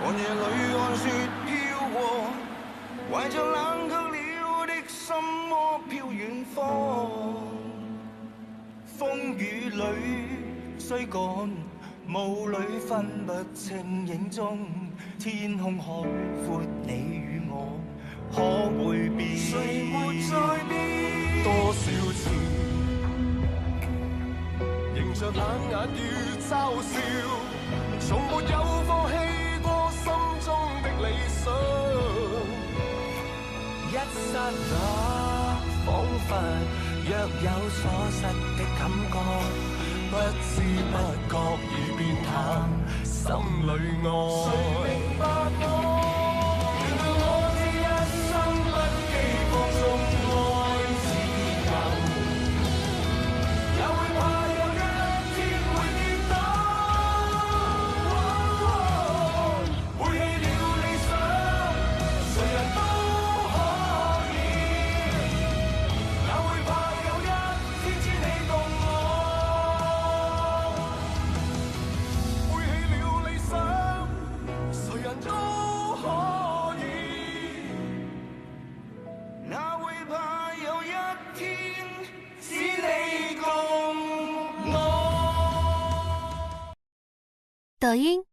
寒夜裏看雪飄過，懷着冷卻了的心窩飄遠方。風雨裏追趕，霧裏分不清影蹤。天空海闊，你與我可會變？誰沒在變？多少次迎着冷眼與嘲笑，從沒有放棄過心中的理想。一剎那彷彿若有所失的感覺，不知不覺已變淡，心裏愛。誰明白我？原諒我這一生不羈放縱愛自由，也會怕有一天會跌倒。背棄了理想，誰人都可以，也會怕有一天只你共我。背棄了理想，誰人都可以，哪會怕有一天只你共我。抖音。